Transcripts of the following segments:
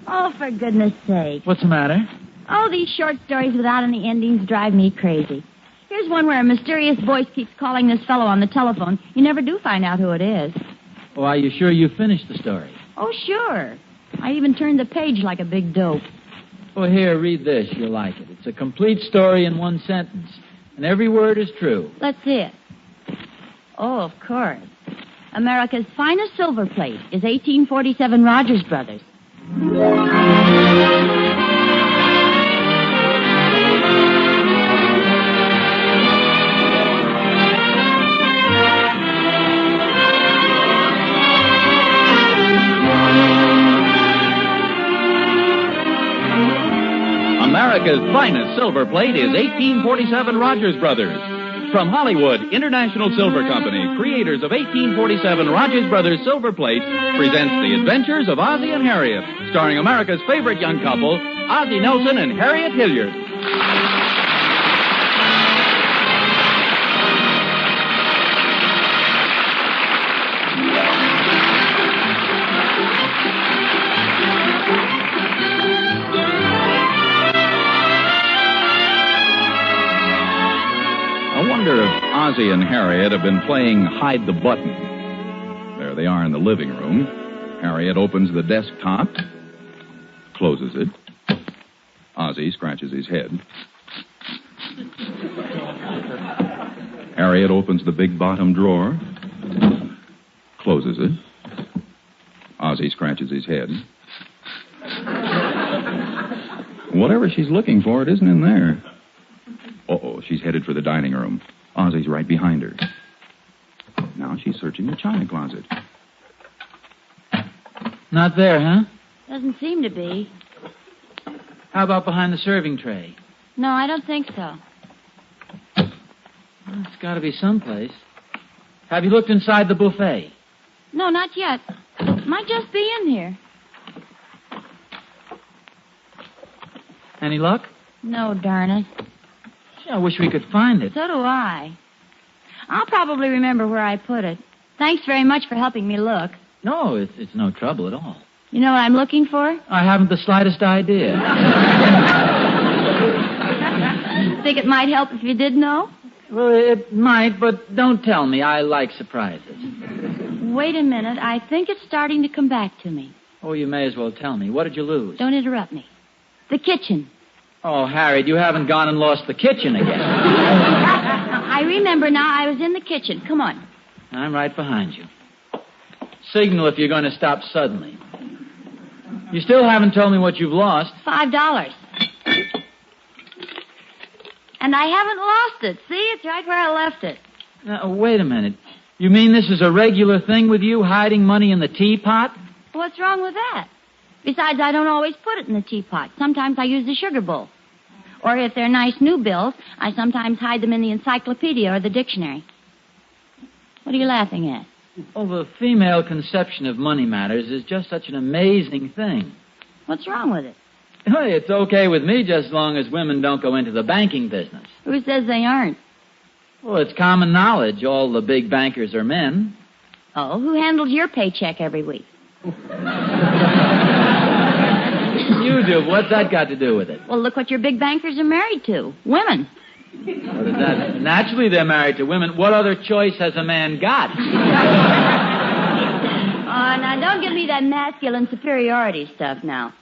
Oh, for goodness sake. What's the matter? Oh, these short stories without any endings drive me crazy. Here's one where a mysterious voice keeps calling this fellow on the telephone. You never do find out who it is. Oh, are you sure you finished the story? Oh, sure. I even turned the page like a big dope. Well, here, read this. You'll like it. It's a complete story in one sentence, and every word is true. Let's see it. Oh, of course. America's finest silver plate is 1847 Rogers Brothers. America's finest silver plate is 1847 Rogers Brothers. From Hollywood, International Silver Company, creators of 1847 Rogers Brothers Silver Plate, presents The Adventures of Ozzie and Harriet, starring America's favorite young couple, Ozzie Nelson and Harriet Hilliard. I wonder if Ozzie and Harriet have been playing hide the button. There they are in the living room. Harriet opens the desk top, closes it. Ozzie scratches his head. Harriet opens the big bottom drawer, closes it. Ozzie scratches his head. Whatever she's looking for, it isn't in there. Uh-oh, she's headed for the dining room. Ozzie's right behind her. Now she's searching the china closet. Not there, huh? Doesn't seem to be. How about behind the serving tray? No, I don't think so. Well, it's got to be someplace. Have you looked inside the buffet? No, not yet. Might just be in here. Any luck? No, darn it. Gee, I wish we could find it. So do I. I'll probably remember where I put it. Thanks very much for helping me look. No, it's no trouble at all. You know what I'm looking for? I haven't the slightest idea. Think it might help if you did know? Well, it might, but don't tell me. I like surprises. Wait a minute. I think it's starting to come back to me. Oh, you may as well tell me. What did you lose? Don't interrupt me. The kitchen. Oh, Harriet, you haven't gone and lost the kitchen again. I remember now. I was in the kitchen. Come on. I'm right behind you. Signal if you're going to stop suddenly. You still haven't told me what you've lost. $5. And I haven't lost it. See, it's right where I left it. Now, wait a minute. You mean this is a regular thing with you, hiding money in the teapot? What's wrong with that? Besides, I don't always put it in the teapot. Sometimes I use the sugar bowl. Or if they're nice new bills, I sometimes hide them in the encyclopedia or the dictionary. What are you laughing at? Oh, the female conception of money matters is just such an amazing thing. What's wrong with it? Hey, it's okay with me just as long as women don't go into the banking business. Who says they aren't? Well, it's common knowledge. All the big bankers are men. Oh, who handles your paycheck every week? You do. What's that got to do with it? Well, look what your big bankers are married to. Women. What is that? Naturally, they're married to women. What other choice has a man got? Now, don't give me that masculine superiority stuff now.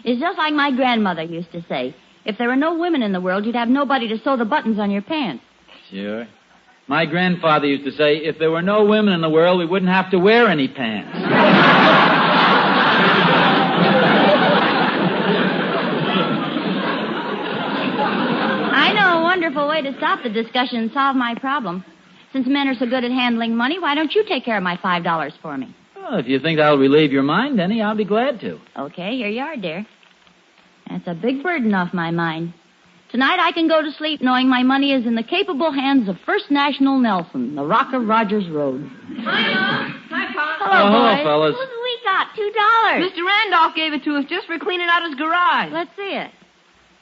It's just like my grandmother used to say. If there were no women in the world, you'd have nobody to sew the buttons on your pants. Sure. My grandfather used to say, if there were no women in the world, we wouldn't have to wear any pants. I know a wonderful way to stop the discussion and solve my problem. Since men are so good at handling money, why don't you take care of my $5 for me? Well, if you think that'll relieve your mind, Denny, I'll be glad to. Okay, here you are, dear. That's a big burden off my mind. Tonight I can go to sleep knowing my money is in the capable hands of First National Nelson, the Rock of Rogers Road. Hi, Mom. Hi, Pop. Hello, hello, boys. fellas. What have we got? $2. Mr. Randolph gave it to us just for cleaning out his garage. Let's see it.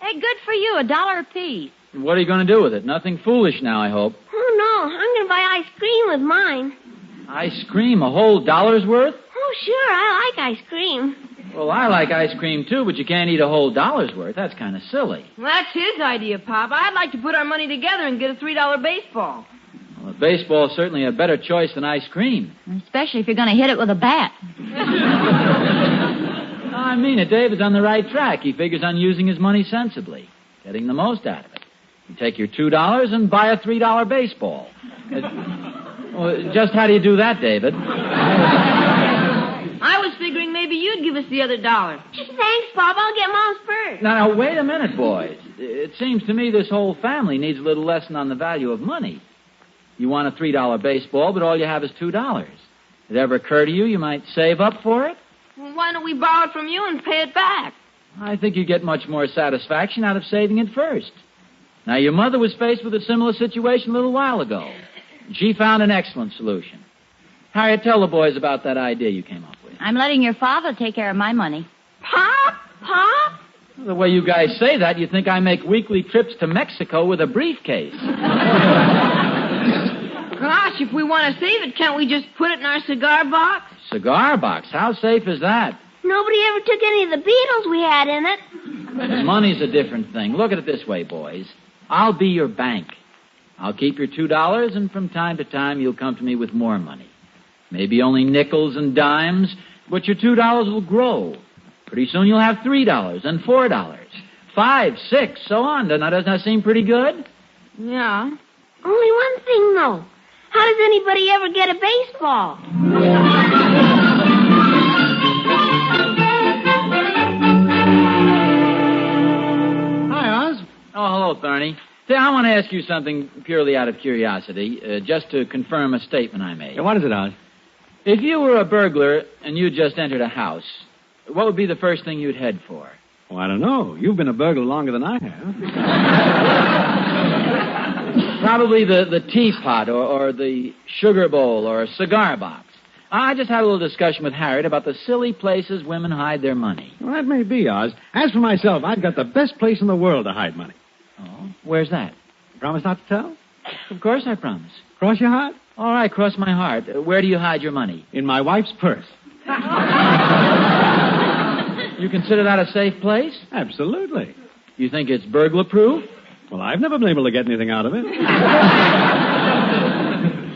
Hey, good for you, $1 apiece. What are you going to do with it? Nothing foolish now, I hope. Oh, no. I'm going to buy ice cream with mine. Ice cream? A whole $1's worth? Oh, sure. I like ice cream. Well, I like ice cream, too, but you can't eat a whole dollar's worth. That's kind of silly. Well, that's his idea, Pop. I'd like to put our money together and get a $3 baseball. Well, baseball's certainly a better choice than ice cream. Especially if you're going to hit it with a bat. I mean it. David's on the right track. He figures on using his money sensibly, getting the most out of it. You take your $2 and buy a $3 baseball. Well, just how do you do that, David? I was figuring maybe you'd give us the other $1. Thanks, Bob. I'll get Mom's first. Now, wait a minute, boys. It seems to me this whole family needs a little lesson on the value of money. You want a $3 baseball, but all you have is $2. Did it ever occur to you you might save up for it? Well, why don't we borrow it from you and pay it back? I think you get much more satisfaction out of saving it first. Now, your mother was faced with a similar situation a little while ago. She found an excellent solution. Harriet, tell the boys about that idea you came up with. I'm letting your father take care of my money. Pop? Pop? The way you guys say that, you think I make weekly trips to Mexico with a briefcase. Gosh, if we want to save it, can't we just put it in our cigar box? Cigar box? How safe is that? Nobody ever took any of the beetles we had in it. Money's a different thing. Look at it this way, boys. I'll be your bank. I'll keep your $2, and from time to time you'll come to me with more money. Maybe only nickels and dimes, but your $2 will grow. Pretty soon you'll have $3 and $4, $5, $6, so on. Doesn't that seem pretty good? Yeah. Only one thing, though. How does anybody ever get a baseball? Hi, Oz. Oh, hello, Thorny. Say, I want to ask you something purely out of curiosity, just to confirm a statement I made. Yeah, what is it, Oz? If you were a burglar and you just entered a house, what would be the first thing you'd head for? Oh, I don't know. You've been a burglar longer than I have. Probably the teapot or the sugar bowl or a cigar box. I just had a little discussion with Harriet about the silly places women hide their money. Well, that may be, Oz. As for myself, I've got the best place in the world to hide money. Oh, where's that? Promise not to tell? Of course I promise. Cross your heart? All right, cross my heart. Where do you hide your money? In my wife's purse. You consider that a safe place? Absolutely. You think it's burglar-proof? Well, I've never been able to get anything out of it.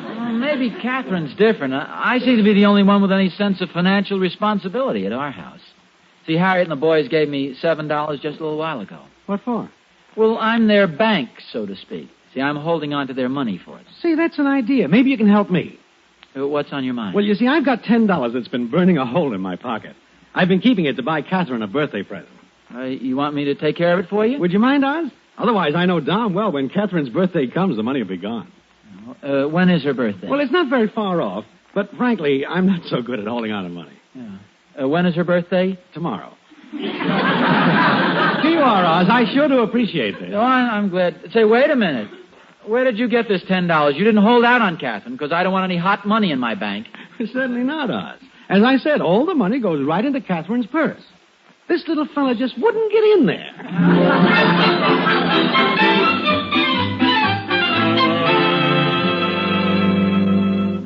Well, maybe Catherine's different. I seem to be the only one with any sense of financial responsibility at our house. See, Harriet and the boys gave me $7 just a little while ago. What for? Well, I'm their bank, so to speak. See, I'm holding on to their money for it. See, that's an idea. Maybe you can help me. What's on your mind? Well, you see, I've got $10 that's been burning a hole in my pocket. I've been keeping it to buy Catherine a birthday present. You want me to take care of it for you? Would you mind, Oz? Otherwise, I know darn well when Catherine's birthday comes, the money will be gone. When is her birthday? Well, it's not very far off, but frankly, I'm not so good at holding on to money. Yeah. When is her birthday? Tomorrow. Here you are, Oz. I sure do appreciate this. Oh, I'm glad. Say, wait a minute. Where did you get this $10? You didn't hold out on Catherine, because I don't want any hot money in my bank. Certainly not, Oz. As I said, all the money goes right into Catherine's purse. This little fella just wouldn't get in there.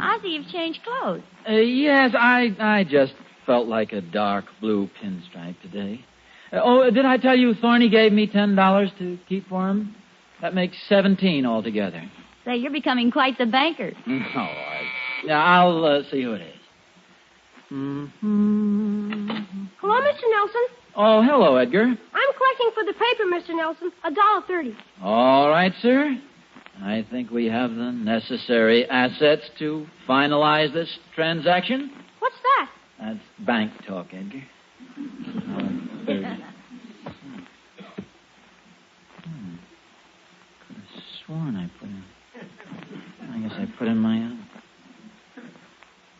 Ozzie, you've changed clothes. Yes, I just felt like a dark blue pinstripe today. Did I tell you Thorny gave me $10 to keep for him? That makes 17 altogether. Say, you're becoming quite the banker. I'll see who it is. Hello, Mr. Nelson. Oh, hello, Edgar. I'm collecting for the paper, Mr. Nelson. $1.30. All right, sir. I think we have the necessary assets to finalize this transaction. What's that? That's bank talk, Edgar. Could have sworn I put in. I guess I put in my.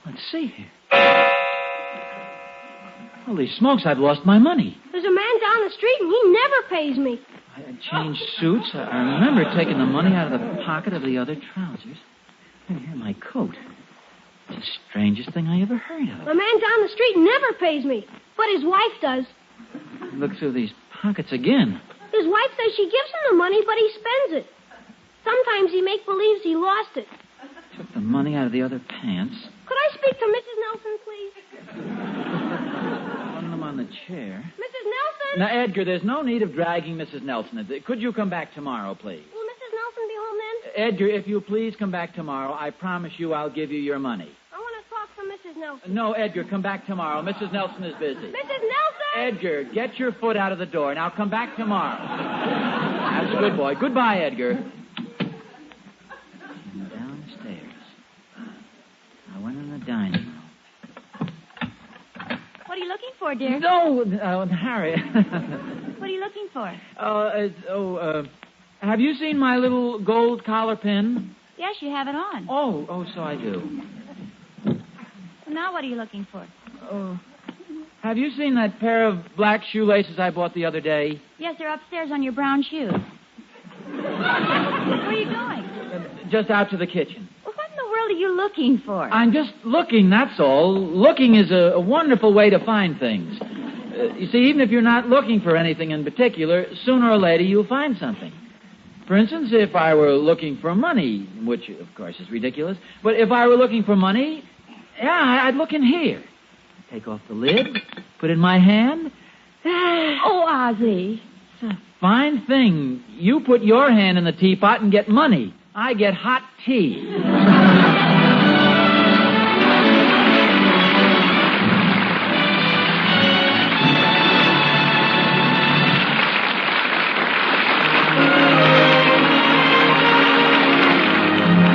Let's see here. Holy smokes, I've lost my money. There's a man down the street, and he never pays me. I had changed suits. I remember taking the money out of the pocket of the other trousers. And here, my coat. It's the strangest thing I ever heard of. A man down the street never pays me, but his wife does. Look through these pockets again. His wife says she gives him the money, but he spends it. Sometimes he make-believes he lost it. Took the money out of the other pants. Could I speak to Mrs. Nelson, please? What am I on the chair. Mrs. Nelson? Now, Edgar, there's no need of dragging Mrs. Nelson. Could you come back tomorrow, please? Will Mrs. Nelson be home then? Edgar, if you please come back tomorrow, I promise you I'll give you your money. I want to talk to Mrs. Nelson. No, Edgar, come back tomorrow. Mrs. Nelson is busy. Mrs. Nelson? Edgar, get your foot out of the door. Now come back tomorrow. That's a good boy. Goodbye, Edgar. Downstairs. I went in the dining room. What are you looking for, dear? No, Harriet. What are you looking for? Have you seen my little gold collar pin? Yes, you have it on. Oh, so I do. Now what are you looking for? Have you seen that pair of black shoelaces I bought the other day? Yes, they're upstairs on your brown shoes. Where are you going? Just out to the kitchen. Well, what in the world are you looking for? I'm just looking, that's all. Looking is a wonderful way to find things. You see, even if you're not looking for anything in particular, sooner or later you'll find something. For instance, if I were looking for money, which, of course, is ridiculous, but if I were looking for money, yeah, I'd look in here. Take off the lid, put it in my hand. Oh, Ozzie. It's a fine thing. You put your hand in the teapot and get money. I get hot tea.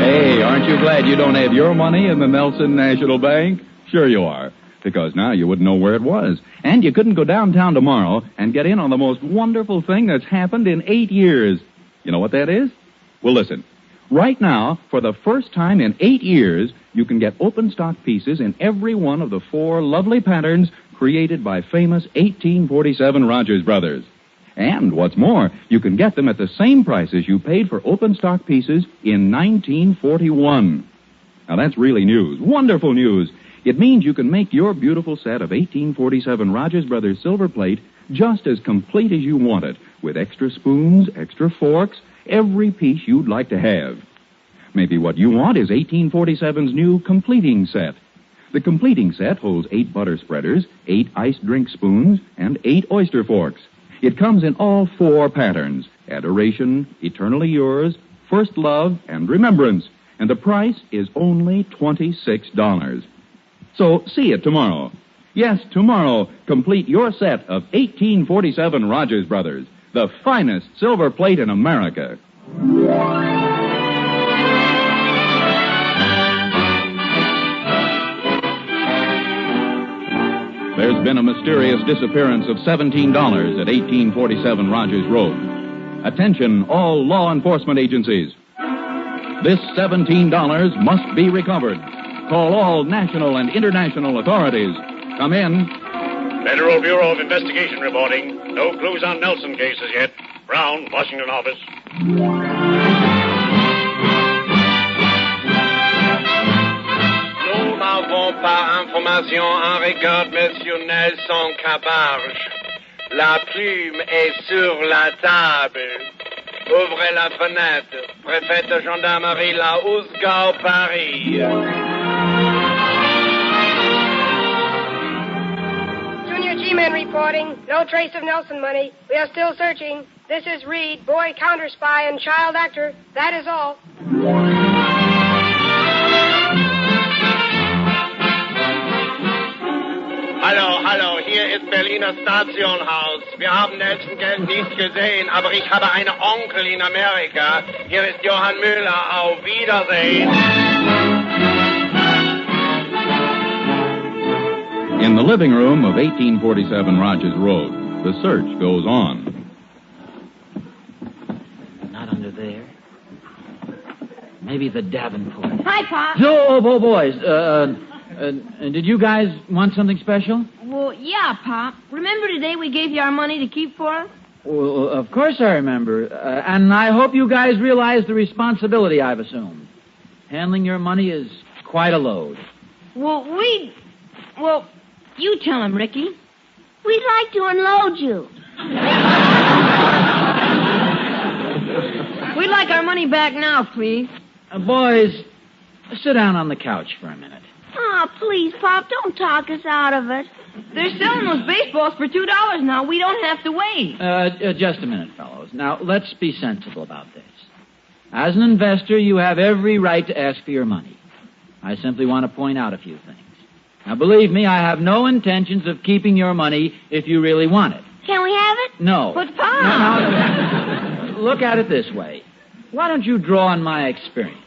Hey, aren't you glad you don't have your money in the Nelson National Bank? Sure you are. Because now you wouldn't know where it was. And you couldn't go downtown tomorrow and get in on the most wonderful thing that's happened in 8 years. You know what that is? Well, listen. Right now, for the first time in 8 years, you can get open stock pieces in every one of the 4 lovely patterns created by famous 1847 Rogers Brothers. And what's more, you can get them at the same prices you paid for open stock pieces in 1941. Now, that's really news. Wonderful news. It means you can make your beautiful set of 1847 Rogers Brothers silver plate just as complete as you want it, with extra spoons, extra forks, every piece you'd like to have. Maybe what you want is 1847's new completing set. The completing set holds 8 butter spreaders, 8 iced drink spoons, and 8 oyster forks. It comes in all 4 patterns: Adoration, Eternally Yours, First Love, and Remembrance. And the price is only $26. So see it tomorrow. Yes, tomorrow, complete your set of 1847 Rogers Brothers, the finest silver plate in America. There's been a mysterious disappearance of $17 at 1847 Rogers Road. Attention, all law enforcement agencies. This $17 must be recovered. Call all national and international authorities. Come in. Federal Bureau of Investigation reporting. No clues on Nelson cases yet. Brown, Washington office. Nous n'avons pas information en regard Monsieur Nelson Cabarge. La plume est sur la table. Ouvrez la fenêtre. Préfet de gendarmerie La Housegau, Paris. Junior G-Men reporting. No trace of Nelson money. We are still searching. This is Reed, boy counter spy and child actor. That is all. Hallo, hier ist Berliner Stationhaus. Wir haben Nelson Geld nicht gesehen, aber ich habe einen Onkel in Amerika. Hier ist Johann Müller. Auf Wiedersehen. In the living room of 1847 Rogers Road, the search goes on. Not under there. Maybe the Davenport. Hi, Pop. So, boys, did you guys want something special? Well, yeah, Pop. Remember today we gave you our money to keep for us? Well, of course I remember. And I hope you guys realize the responsibility I've assumed. Handling your money is quite a load. Well, you tell him, Ricky. We'd like to unload you. We'd like our money back now, please. Boys, sit down on the couch for a minute. Oh, please, Pop, don't talk us out of it. They're selling those baseballs for $2 now. We don't have to wait. Just a minute, fellows. Now, let's be sensible about this. As an investor, you have every right to ask for your money. I simply want to point out a few things. Now, believe me, I have no intentions of keeping your money if you really want it. Can we have it? No. But, Pop... Now, look at it this way. Why don't you draw on my experience?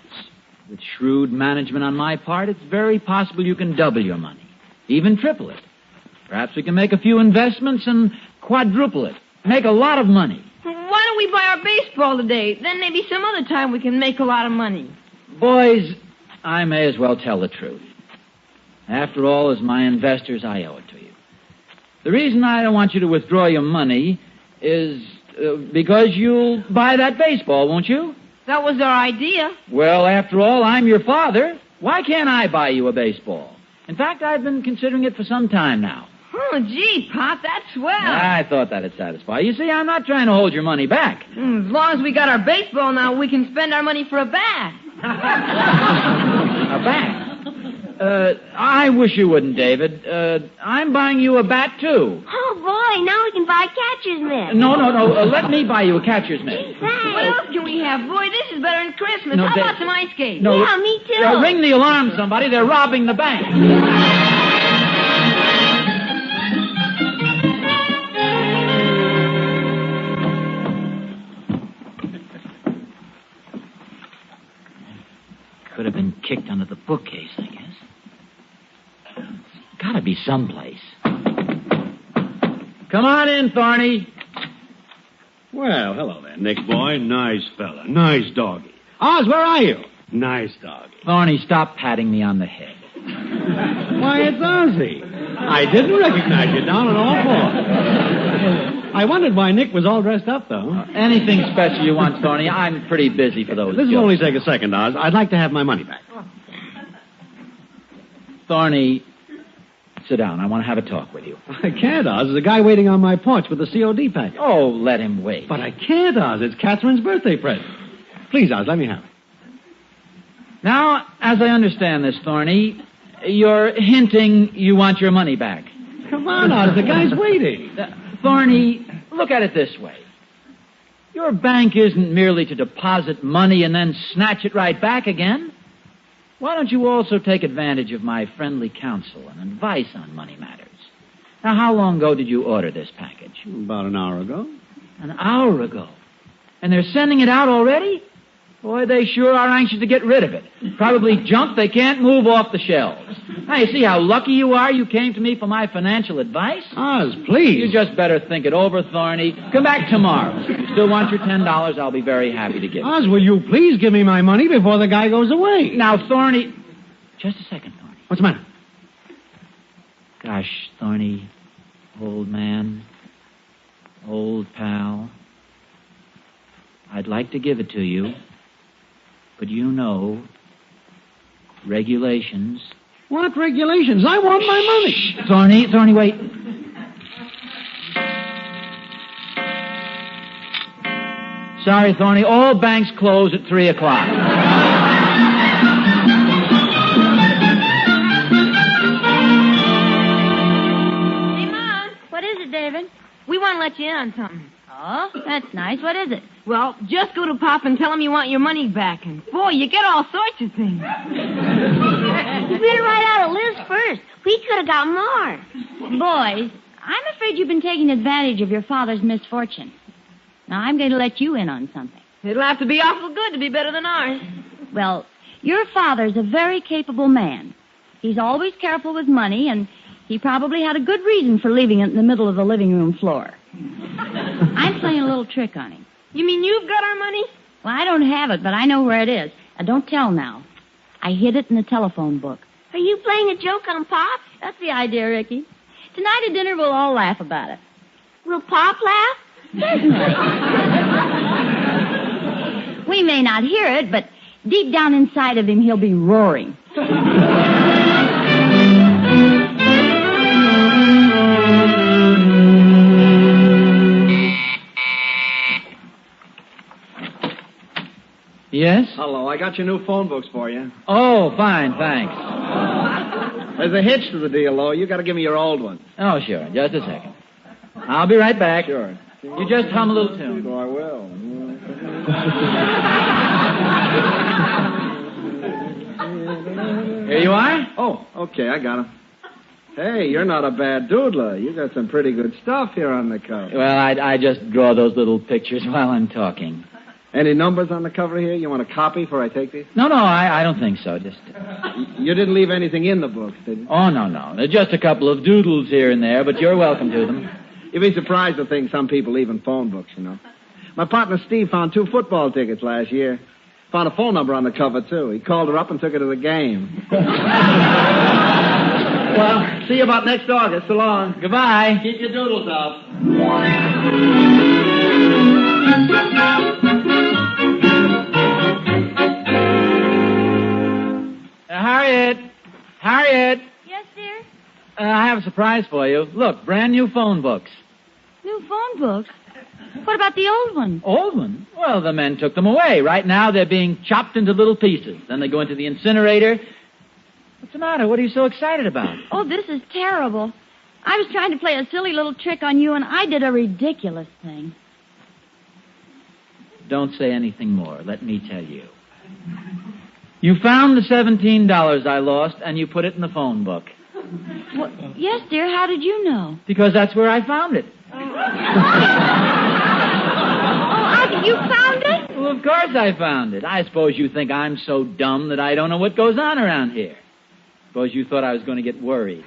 With shrewd management on my part, it's very possible you can double your money, even triple it. Perhaps we can make a few investments and quadruple it. Make a lot of money. Why don't we buy our baseball today? Then maybe some other time we can make a lot of money. Boys, I may as well tell the truth. After all, as my investors, I owe it to you. The reason I don't want you to withdraw your money is because you'll buy that baseball, won't you? That was our idea. Well, after all, I'm your father. Why can't I buy you a baseball? In fact, I've been considering it for some time now. Oh, gee, Pop, that's swell. I thought that'd satisfy. You see, I'm not trying to hold your money back. As long as we got our baseball now, we can spend our money for a bat. A bat? I wish you wouldn't, David. I'm buying you a bat, too. Oh, boy, now we can buy catcher's mitt. No. Let me buy you a catcher's mitt. What else can we have? Boy, this is better than Christmas. No, How about some ice skates? No. Yeah, me too. Ring the alarm, somebody. They're robbing the bank. Could have been kicked under the bookcase, I guess. It's gotta be someplace. Come on in, Thorny. Well, hello there, Nick boy. Nice fella. Nice doggy. Oz, where are you? Nice doggy. Thorny, stop patting me on the head. Why, it's Ozzie. I didn't recognize you down on all fours. I wondered why Nick was all dressed up, though. Anything special you want, Thorny? I'm pretty busy for those This jokes. will only take a second, Oz. I'd like to have my money back. Thorny, sit down. I want to have a talk with you. I can't, Oz. There's a guy waiting on my porch with the COD packet. Oh, let him wait. But I can't, Oz. It's Catherine's birthday present. Please, Oz, let me have it. Now, as I understand this, Thorny, you're hinting you want your money back. Come on, Oz. The guy's waiting. Thorny, look at it this way. Your bank isn't merely to deposit money and then snatch it right back again. Why don't you also take advantage of my friendly counsel and advice on money matters? Now, how long ago did you order this package? About an hour ago. An hour ago. And they're sending it out already? Boy, they sure are anxious to get rid of it. Probably junk they can't move off the shelves. Now, you see how lucky you are you came to me for my financial advice? Oz, please. You just better think it over, Thorny. Come back tomorrow. If you still want your $10, I'll be very happy to give it. Oz, will you please give me my money before the guy goes away? Now, Thorny... Just a second, Thorny. What's the matter? Gosh, Thorny, old man, old pal, I'd like to give it to you, but you know, regulations. What regulations? I want my money. Thorny, wait. Sorry, Thorny, all banks close at 3 o'clock. We want to let you in on something. Oh, that's nice. What is it? Well, just go to Pop and tell him you want your money back. And, boy, you get all sorts of things. You better write out a list first. We could have got more. Boys, I'm afraid you've been taking advantage of your father's misfortune. Now, I'm going to let you in on something. It'll have to be awful good to be better than ours. Well, your father's a very capable man. He's always careful with money, and he probably had a good reason for leaving it in the middle of the living room floor. I'm playing a little trick on him. You mean you've got our money? Well, I don't have it, but I know where it is. Don't tell now. I hid it in the telephone book. Are you playing a joke on Pop? That's the idea, Ricky. Tonight at dinner, we'll all laugh about it. Will Pop laugh? Certainly. We may not hear it, but deep down inside of him, he'll be roaring. Yes? Hello, I got your new phone books for you. Oh, fine, thanks. There's a hitch to the deal, though. You got to give me your old one. Oh, sure. Just a second. I'll be right back. Sure. You just hum a little tune. So I will. Here you are. Oh, okay, I got him. Hey, you're not a bad doodler. You got some pretty good stuff here on the cover. Well, I just draw those little pictures while I'm talking. Any numbers on the cover here? You want a copy before I take these? No, I don't think so. Just. You didn't leave anything in the books, did you? Oh, no. There's just a couple of doodles here and there, but you're welcome to them. You'd be surprised at things some people leave in phone books, you know. My partner Steve found 2 football tickets last year. Found a phone number on the cover, too. He called her up and took her to the game. Well, see you about next August. So long. Goodbye. Keep your doodles up. Harriet. Yes, dear? I have a surprise for you. Look, brand new phone books. New phone books? What about the old one? Old one? Well, the men took them away. Right now, they're being chopped into little pieces. Then they go into the incinerator. What's the matter? What are you so excited about? Oh, this is terrible. I was trying to play a silly little trick on you, and I did a ridiculous thing. Don't say anything more. Let me tell you. You found the $17 I lost, and you put it in the phone book. Well, yes, dear. How did you know? Because that's where I found it. Ozzie, you found it? Well, of course I found it. I suppose you think I'm so dumb that I don't know what goes on around here. Suppose you thought I was going to get worried.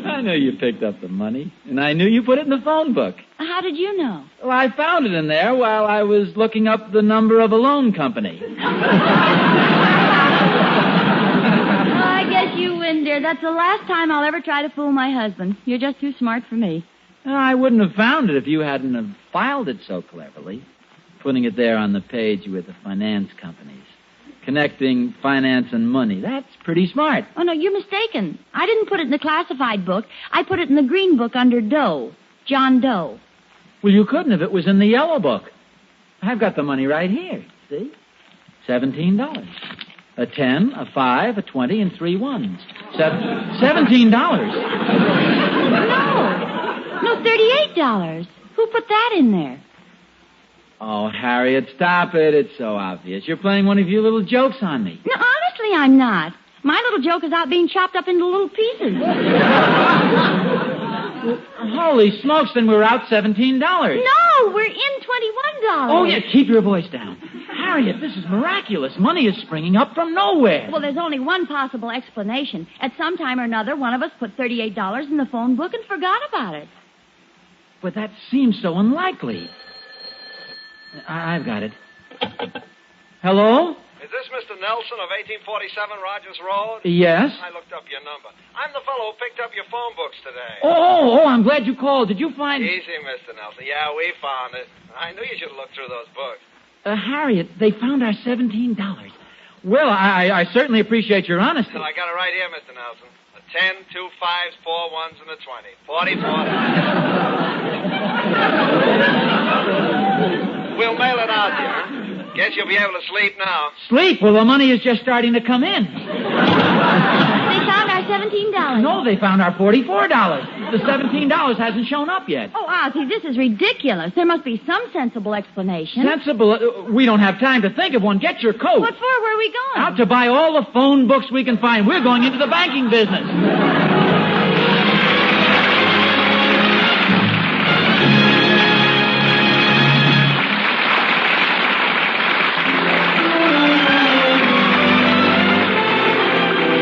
I knew you picked up the money, and I knew you put it in the phone book. How did you know? Well, I found it in there while I was looking up the number of a loan company. I guess you win, dear. That's the last time I'll ever try to fool my husband. You're just too smart for me. I wouldn't have found it if you hadn't have filed it so cleverly, putting it there on the page with the finance companies. Connecting finance and money. That's pretty smart. Oh, no, you're mistaken. I didn't put it in the classified book. I put it in the green book under Doe. John Doe. Well, you couldn't if it was in the yellow book. I've got the money right here. See? $17. A 10, a 5, a 20, and 3 ones. $17. No, $38. Who put that in there? Oh, Harriet, stop it. It's so obvious. You're playing one of your little jokes on me. No, honestly, I'm not. My little joke is out being chopped up into little pieces. Holy smokes, then we're out $17. No, we're in $21. Oh, yeah, keep your voice down. Harriet, this is miraculous. Money is springing up from nowhere. Well, there's only one possible explanation. At some time or another, one of us put $38 in the phone book and forgot about it. But that seems so unlikely. I've got it. Hello? Is this Mr. Nelson of 1847 Rogers Road? Yes. I looked up your number. I'm the fellow who picked up your phone books today. Oh, I'm glad you called. Did you find... Easy, Mr. Nelson. Yeah, we found it. I knew you should have looked through those books. Harriet, they found our $17. Well, I certainly appreciate your honesty. Well, I got it right here, Mr. Nelson. A 10, 2 5s, 4 1s, and a 20. 44. We'll mail it out here. Guess you'll be able to sleep now. Sleep? Well, the money is just starting to come in. They found our $17. No, they found our $44. The $17 hasn't shown up yet. Oh, Ozzie, this is ridiculous. There must be some sensible explanation. Sensible? We don't have time to think of one. Get your coat. What for? Where are we going? Out to buy all the phone books we can find. We're going into the banking business.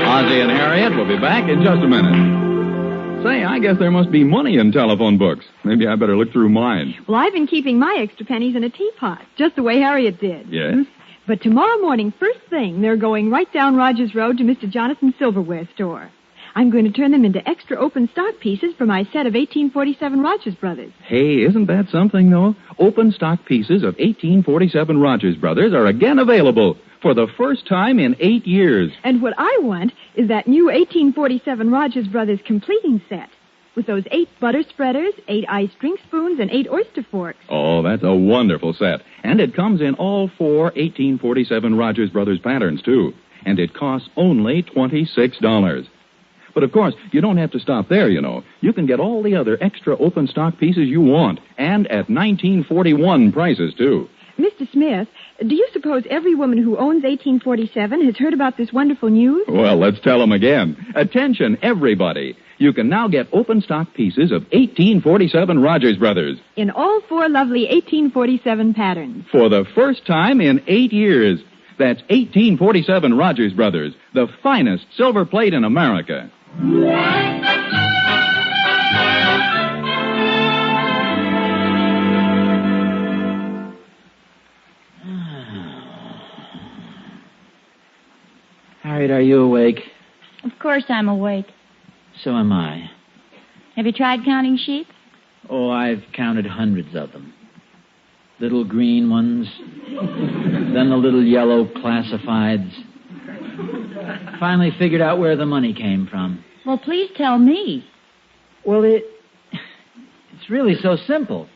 Ozzie and Harriet will be back in just a minute. Say, I guess there must be money in telephone books. Maybe I better look through mine. Well, I've been keeping my extra pennies in a teapot, just the way Harriet did. Yes? But tomorrow morning, first thing, they're going right down Rogers Road to Mr. Jonathan's silverware store. I'm going to turn them into extra open stock pieces for my set of 1847 Rogers Brothers. Hey, isn't that something, though? Open stock pieces of 1847 Rogers Brothers are again available for the first time in 8 years. And what I want is that new 1847 Rogers Brothers completing set with those 8 butter spreaders, 8 iced drink spoons, and 8 oyster forks. Oh, that's a wonderful set. And it comes in all 4 1847 Rogers Brothers patterns, too. and it costs only $26. But, of course, you don't have to stop there, you know. You can get all the other extra open stock pieces you want, and at 1941 prices, too. Mr. Smith, do you suppose every woman who owns 1847 has heard about this wonderful news? Well, let's tell them again. Attention, everybody. You can now get open stock pieces of 1847 Rogers Brothers. In all 4 lovely 1847 patterns. For the first time in 8 years. That's 1847 Rogers Brothers, the finest silver plate in America. Harriet, are you awake? Of course I'm awake. So am I. Have you tried counting sheep? Oh, I've counted hundreds of them. Little green ones, then the little yellow classifieds. Finally figured out where the money came from. Well, please tell me. Well, it's really so simple.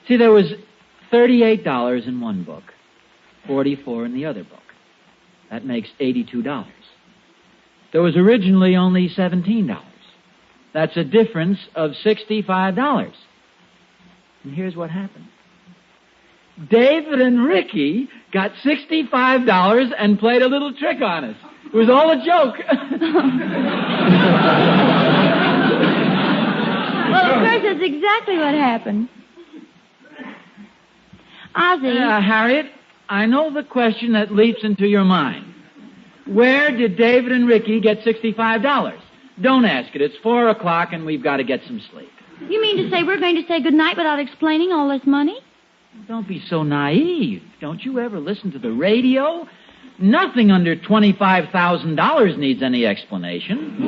See, there was $38 in one book, $44 in the other book. That makes $82. There was originally only $17. That's a difference of $65. And here's what happened. David and Ricky got $65 and played a little trick on us. It was all a joke. Well, of course, that's exactly what happened. Ozzie. Harriet, I know the question that leaps into your mind. Where did David and Ricky get $65? Don't ask it. It's 4 o'clock and we've got to get some sleep. You mean to say we're going to say goodnight without explaining all this money? Don't be so naive. Don't you ever listen to the radio? Nothing under $25,000 needs any explanation.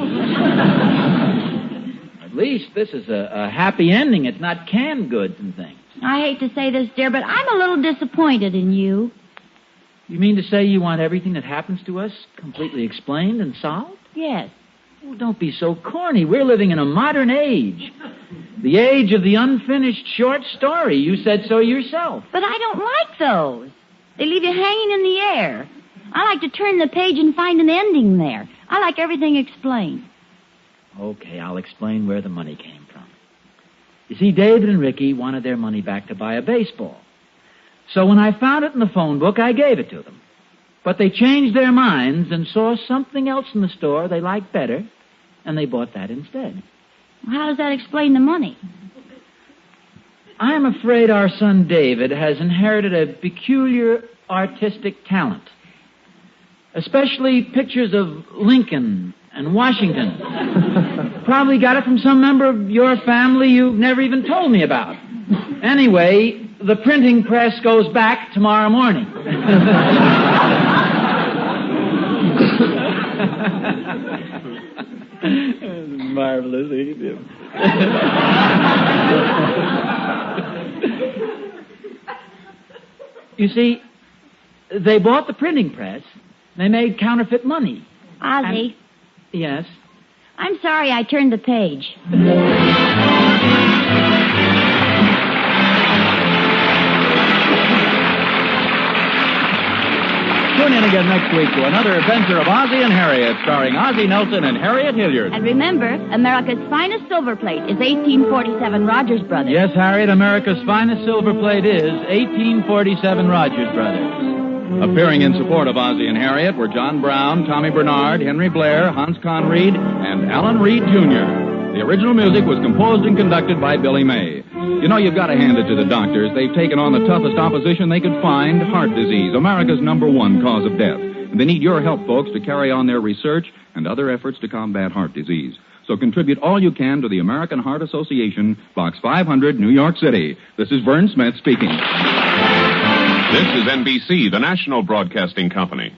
At least this is a happy ending. It's not canned goods and things. I hate to say this, dear, but I'm a little disappointed in you. You mean to say you want everything that happens to us completely explained and solved? Yes. Oh, don't be so corny. We're living in a modern age. The age of the unfinished short story. You said so yourself. But I don't like those. They leave you hanging in the air. I like to turn the page and find an ending there. I like everything explained. Okay, I'll explain where the money came from. You see, David and Ricky wanted their money back to buy a baseball. So when I found it in the phone book, I gave it to them. But they changed their minds and saw something else in the store they liked better, and they bought that instead. How does that explain the money? I'm afraid our son David has inherited a peculiar artistic talent. Especially pictures of Lincoln and Washington. Probably got it from some member of your family you've never even told me about. Anyway, the printing press goes back tomorrow morning. Marvelous. You see, they bought the printing press. They made counterfeit money. Ozzie. Yes? I'm sorry I turned the page. Tune in again next week to another adventure of Ozzie and Harriet, starring Ozzie Nelson and Harriet Hilliard. And remember, America's finest silver plate is 1847 Rogers Brothers. Yes, Harriet, America's finest silver plate is 1847 Rogers Brothers. Appearing in support of Ozzie and Harriet were John Brown, Tommy Bernard, Henry Blair, Hans Conried, and Alan Reed, Jr. The original music was composed and conducted by Billy May. You know, you've got to hand it to the doctors. They've taken on the toughest opposition they could find, heart disease, America's #1 cause of death. And they need your help, folks, to carry on their research and other efforts to combat heart disease. So contribute all you can to the American Heart Association, Box 500, New York City. This is Vern Smith speaking. This is NBC, the national broadcasting company.